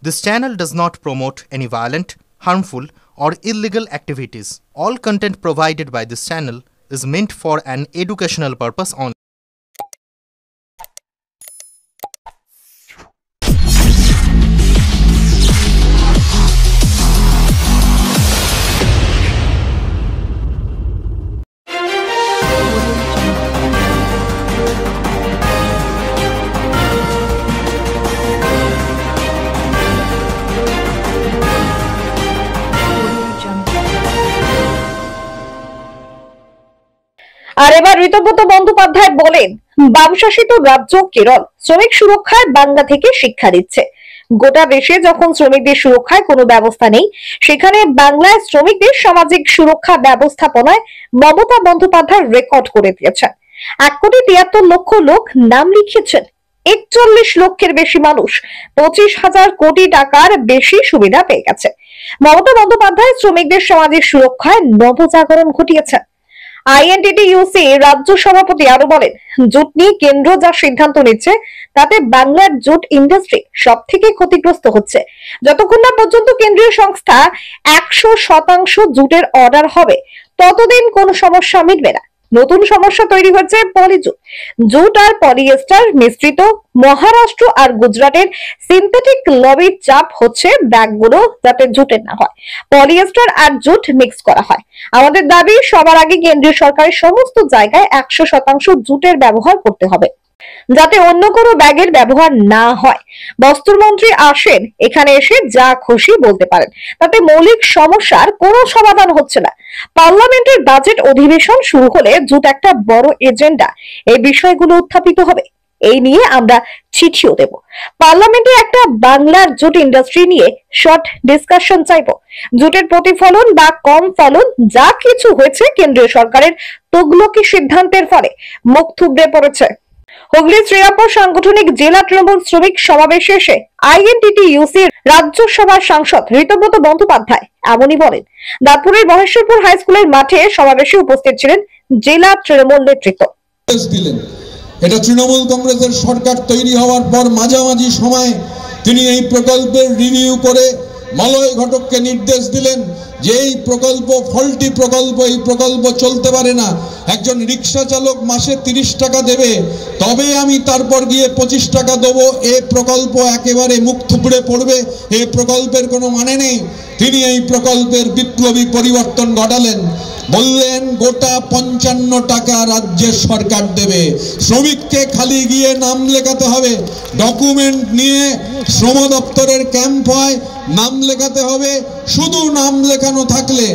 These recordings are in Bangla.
This channel does not promote any violent, harmful, or illegal activities. All content provided by this channel is meant for an educational purpose only. আর এবার ঋতব্রত বন্দ্যোপাধ্যায় বলেন, বামশাসিত রাজ্য কেরল শ্রমিক সুরক্ষায় বাংলা থেকে শিক্ষা দিচ্ছে। গোটা দেশে যখন শ্রমিকদের সুরক্ষায় কোনো ব্যবস্থা নেই, সেখানে বাংলায় শ্রমিকদের সামাজিক সুরক্ষা ব্যবস্থাপনায় মমতা বন্দ্যোপাধ্যায় রেকর্ড করে দিয়েছেন। 1,73,00,000 লোক নাম লিখিয়েছেন। 41 লক্ষের বেশি মানুষ 25,000 কোটি টাকার বেশি সুবিধা পেয়ে গেছে। মমতা বন্দ্যোপাধ্যায় শ্রমিকদের সামাজিক সুরক্ষায় নবজাগরণ ঘটিয়েছেন। আইএনটিটিইউসি রাজ্য সভাপতি আরো বলেন, জুট নিয়ে কেন্দ্র যা সিদ্ধান্ত নিচ্ছে তাতে বাংলার জুট ইন্ডাস্ট্রি সব থেকে ক্ষতিগ্রস্ত হচ্ছে। যতক্ষণ না পর্যন্ত কেন্দ্রীয় সংস্থা 100% জুটের অর্ডার হবে, ততদিন কোনো সমস্যা মিটবে না। নতুন সমস্যা তৈরি হচ্ছে পলিজুট। জুট আর পলিয়েস্টার মিশ্রিত মহারাষ্ট্র আর গুজরাটের সিনথেটিক লবির চাপ হচ্ছে ব্যাগগুলো যাতে জুটের না হয়, পলিয়েস্টার আর জুট মিক্স করা হয়। আমাদের দাবি, সবার আগে কেন্দ্রীয় সরকারের সমস্ত জায়গায় 100% জুটের ব্যবহার করতে হবে, যাতে অন্য কোনো ব্যাগের ব্যবহার না হয়। বস্ত্রমন্ত্রী আসেন, এখানে এসে যা খুশি বলতে পারেন, তাতে মৌলিক সমস্যার কোনো সমাধান হচ্ছে না। পার্লামেন্টের বাজেট অধিবেশন শুরু হলে জুট একটা বড় এজেন্ডা, এই বিষয়গুলো উত্থাপিত হবে। এই নিয়ে আমরা চিঠিও দেব। পার্লামেন্টে একটা বাংলার জুট ইন্ডাস্ট্রি নিয়ে শর্ট ডিসকাশন চাইব। জুটের প্রতিফলন বা কম ফলন যা কিছু হয়েছে কেন্দ্রীয় সরকারের তুগলকি সিদ্ধান্তের ফলে মুখ থুবড়ে পড়েছে। হুগলি শ্রীরামপুর সাংগঠনিক জেলা তৃণমূল শ্রমিক সমাবেশে এসে আইএনটিটিইউসি রাজ্যসভার সাংসদ ঋতব্রত বন্দ্যোপাধ্যায় এমনই বলেন। দাঁতপুরের মহেশ্বরপুর হাই স্কুলের মাঠে সমাবেশে উপস্থিত ছিলেন জেলা তৃণমূল নেতৃত্ব। এটা তৃণমূল কংগ্রেসের সরকার তৈরি হওয়ার পর মাঝামাঝি সময়ে তিনি এই প্রকল্পের রিভিউ করে মলয় ঘটককে নির্দেশ দিলেন যে এই প্রকল্প ফল্টি প্রকল্প, এই প্রকল্প চলতে পারে না। একজন রিক্সা চালক মাসে 30 টাকা দেবে, তবে আমি তারপর গিয়ে 25 টাকা দেবো। এ প্রকল্প একেবারে মুখ থুবড়ে পড়বে, এ প্রকল্পের কোনো মানে নেই। তিনি এই প্রকল্পের বিপ্লবী পরিবর্তন ঘটালেন, বললেন গোটা 55 টাকা রাজ্যের সরকার দেবে, শ্রমিককে খালি গিয়ে নাম লেখাতে হবে, ডকুমেন্ট নিয়ে শ্রম দপ্তরের ক্যাম্প হয়, নাম লেখাতে হবে। শুধু নাম লেখানো থাকলে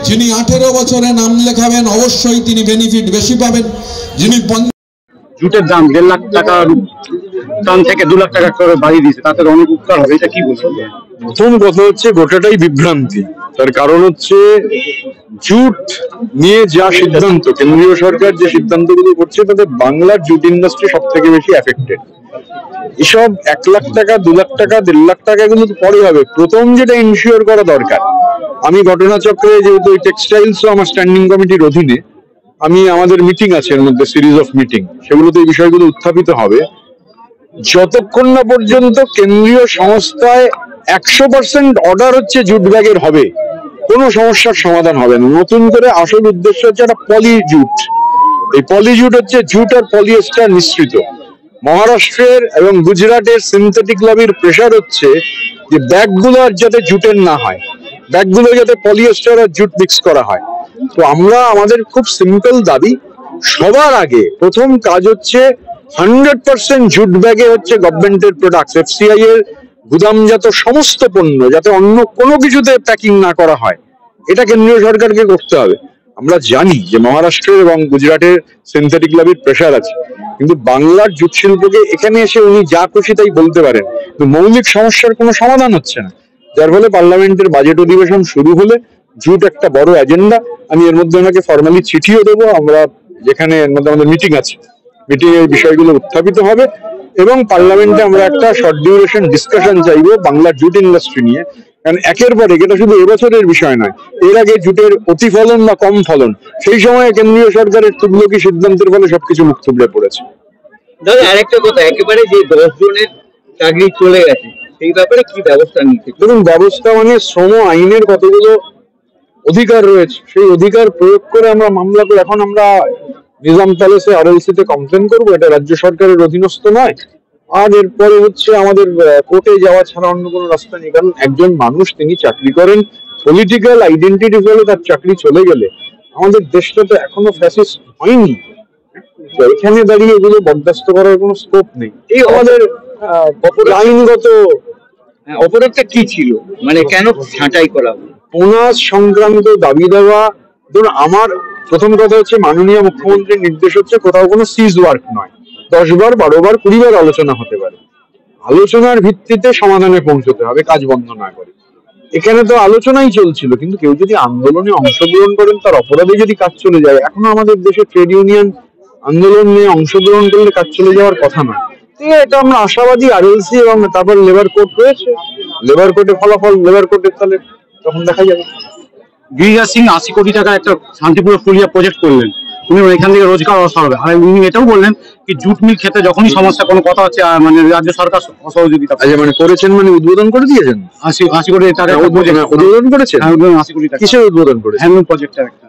যিনি 18 বছরে নাম লেখাবেন অবশ্যই তিনি বেনিফিট বেশি পাবেন। যিনি জুটের দাম 1.5 লাখ টাকার দাম থেকে 2 লাখ টাকা করে বাড়িয়ে দিয়েছে, তাতে অনেক উপকার হবে। এটা কি বলছেন? প্রথম কথা হচ্ছে গোটাটাই বিভ্রান্তি। তার কারণ হচ্ছে জুট নিয়ে যা সিদ্ধান্ত, কেন্দ্রীয় সরকার যে সিদ্ধান্তগুলো করছে তাতে বাংলার জুট ইন্ডাস্ট্রি সব থেকে বেশি এফেক্টেড। এসব 1 লাখ টাকা, 2 লাখ টাকা, 1.5 লাখ টাকা এগুলো তো পরে হবে। প্রথম যেটা ইনশিওর করা দরকার, আমি ঘটনাচক্রে যেহেতু টেক্সটাইলসও আমার স্ট্যান্ডিং কমিটির অধীনে, আমি আমাদের মিটিং আছে এর মধ্যে, সিরিজ অফ মিটিং, সেগুলোতে এই বিষয়গুলো উত্থাপিত হবে। যতক্ষণ না পর্যন্ত কেন্দ্রীয় সংস্থায় 100% অর্ডার হচ্ছে জুট ব্যাগের হবে, কোনো সমস্যার সমাধান হবে না। নতুন করে আসল উদ্দেশ্য হচ্ছে একটা পলিজুট। এই পলিজুট হচ্ছে জুট আর পলিয়েস্টার মিশ্রিত। মহারাষ্ট্রের এবং গুজরাটের সিনথেটিক লবির প্রেসার হচ্ছে যে ব্যাগগুলো আর যাতে জুটের না হয়, ব্যাগগুলো যাতে পলিয়েস্টার আর জুট মিক্স করা হয়। তো আমরা, আমাদের খুব সিম্পল দাবি, সবার আগে প্রথম কাজ হচ্ছে 100% জুট ব্যাগে হচ্ছে গভর্নমেন্টের প্রোডাক্ট, এফসিআই এর গুদামজাত সমস্ত পণ্য যাতে অন্য কোনো কিছুতে প্যাকিং না করা হয়, এটা কেন্দ্রীয় সরকারকে করতে হবে। আমরা জানি যে মহারাষ্ট্রের এবং গুজরাটের সিনথেটিক লবির প্রেসার আছে, কিন্তু বাংলার জুট শিল্পকে এখানে এসে উনি যা খুশি তাই বলতে পারেন, কিন্তু মৌলিক সমস্যার কোনো সমাধান হচ্ছে না। যার ফলে পার্লামেন্টের বাজেট অধিবেশন শুরু হলে জুট একটা বড় এজেন্ডা। আমি এর মধ্যে ওনাকে ফর্মালি চিঠিও দেবো। আমরা যেখানে এর মধ্যে আমাদের মিটিং আছে, মিটিং এর বিষয়গুলো উত্থাপিত হবে এবং পার্লামেন্টে আমরা একটা শর্ট ডিউরেশন ডিসকাশন চাইবো বাংলার জুট ইন্ডাস্ট্রি নিয়ে। কারণ একের পর এক, এটা শুধু এবছরের বিষয় নয়, এর আগে জুটের অতিফলন বা কম ফলন, সেই সময় কেন্দ্রীয় সরকারের তুগলকি সিদ্ধান্তের ফলে সবকিছু মুখ থুবড়ে পড়েছে। দাদা আরেকটা কথা, একেবারে যে 10 জনের চাকরি চলে গেছে, সেই ব্যাপারে কি ব্যবস্থা নিতে? দেখুন, ব্যবস্থা মানে শ্রম আইনের কতগুলো অধিকার রয়েছে, সেই অধিকার প্রয়োগ করে আমরা মামলা করে, এখন আমরা নিজাম প্যালেসে RLC তে কমপ্লেন করবো? এটা রাজ্য সরকারের অধীনস্থ নয়। আর এরপরে হচ্ছে আমাদের কোর্টে যাওয়া ছাড়া অন্য কোনো রাস্তা নেই। কারণ একজন মানুষ, তিনি চাকরি করেন, পলিটিক্যাল আইডেন্টিটি ফলে তার চাকরি চলে গেলে, আমাদের দেশটা তো এখনো ফ্যাসিস্ট হয়নি, তো এখানে দাঁড়িয়ে এগুলো বরদাস্ত করার কোনো স্কোপ নেই। এই আমাদের আইনগত অপরাধটা কি ছিল, মানে কেন ছাঁটাই করা হলো? বোনাস সংক্রান্ত দাবি দেওয়া। ধরুন, আমার প্রথম কথা হচ্ছে, মাননীয় মুখ্যমন্ত্রীর নির্দেশ হচ্ছে কোথাও কোনো সিজ ওয়ার্ক নয়। 10 বার, 12 বার, 20 বার আলোচনা হতে পারে, আলোচনার ভিত্তিতে সমাধানে পৌঁছতে হবে, কাজ বন্ধ না করে। এখানে তো আলোচনাই চলছিল, কিন্তু কেউ যদি আন্দোলনে অংশগ্রহণ করেন, তার অপরাধে যদি কাজ চলে যায়, এখনো আমাদের দেশে ট্রেড ইউনিয়ন আন্দোলন নিয়ে অংশগ্রহণ করলে কাজ চলে যাওয়ার কথা নয়। এটা আমরা আশাবাদী। RLC এবং তারপর লেবার কোর্ট রয়েছে, লেবার কোর্টে ফলাফল, লেবার কোর্টের তাহলে তখন দেখা যাবে। গিরিরাজ সিং 80 কোটি টাকা একটা শান্তিপুর ফুলিয়া প্রজেক্ট করলেন, উনি এখান থেকে রোজগার অবস্থা হবে। আর উনি এটাও বললেন কি জুট মিল ক্ষেত্রে যখনই সমস্যা কোনো কথা হচ্ছে, মানে রাজ্য সরকার অসহযোগিতা। আচ্ছা, মানে করেছেন মানে উদ্বোধন করে দিয়েছেন? 80 কোটি টাকা উদ্বোধন করেছেন? 80 কোটি টাকা। কিসের উদ্বোধন করেছেন? হ্যান্ডলুম প্রজেক্টের একটা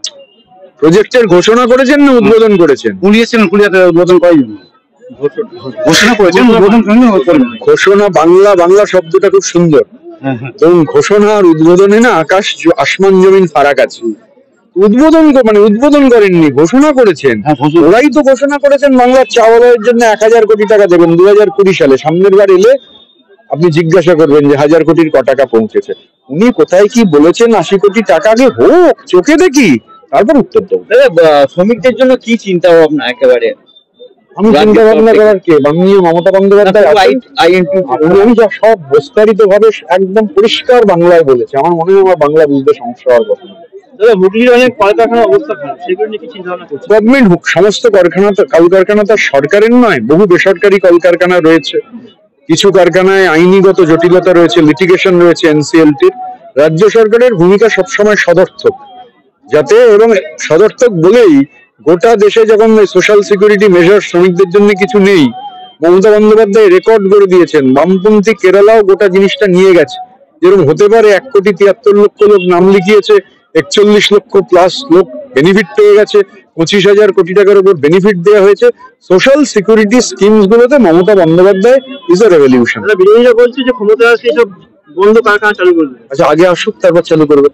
প্রজেক্টের ঘোষণা করেছেন না উদ্বোধন করেছেন? উনি এসেছিলেন ফুলিয়াতে উদ্বোধন করার জন্য, ঘোষণা করেছেন, উদ্বোধন করবেন। ঘোষণা, বাংলা শব্দটা খুব সুন্দর। এবং ঘোষণা আর উদ্বোধনে না আসমান জমিন ফারাক আছে। উদ্বোধন করেননি, ঘোষণা করেছেন। ওরাই তো ঘোষণা করেছেন বাংলার চা বাগানের জন্য 1000 কোটি টাকা দেবেন 2020 সালে। সামনের বার এলে আপনি জিজ্ঞাসা করবেন যে 1000 কোটির ক টাকা পৌঁছেছে। উনি কোথায় কি বলেছেন? 80 কোটি টাকা আগে হোক, চোখে দেখি, তারপর উত্তর দেবো। শ্রমিকদের জন্য কি চিন্তা ভাবনা? একেবারে আমি চিন্তা ভাবনা করার কে? মাননীয় মমতা বন্দ্যোপাধ্যায় আমি যা সব বিস্তারিত ভাবে একদম পরিষ্কার বাংলায় বলেছে। আমার মনে হয় আমার বাংলা বুঝতে সমস্যা হওয়ার কথা। গভর্নমেন্ট সমস্ত কলকারখানা তার সরকারের নয়, বহু বেসরকারি কলকারখানা রয়েছে। কিছু কারখানায় আইনিগত জটিলতা রয়েছে, লিটিগেশন রয়েছে NCLT-র। রাজ্য সরকারের ভূমিকা সবসময় সদর্থক, যাতে, এবং সদর্থক বলেই গোটা দেশে যখন সোশ্যাল সিকিউরিটি মেজার শ্রমিকদের জন্য কিছু নেই, মমতা বন্দ্যোপাধ্যায় রেকর্ড করে দিয়েছেন। বামপন্থী কেরালাও গোটা জিনিসটা নিয়ে গেছে। যেরকম হতে পারে 1,73,00,000 লোক নাম লিখিয়েছে, 41 লক্ষ প্লাস লোক বেনিফিট পেয়ে গেছে, 25,000 কোটি টাকার উপর বেনিফিট দেওয়া হয়েছে। সোশ্যাল সিকিউরিটি স্কিমস গুলোতে Mamata Bandyopadhyay is a revolution. বিরোধীরা বলছে যে ক্ষমতা আসলে এসব বন্ধ কারখানা চালু করবে। আচ্ছা, আগে আসুক, তারপর চালু করবে।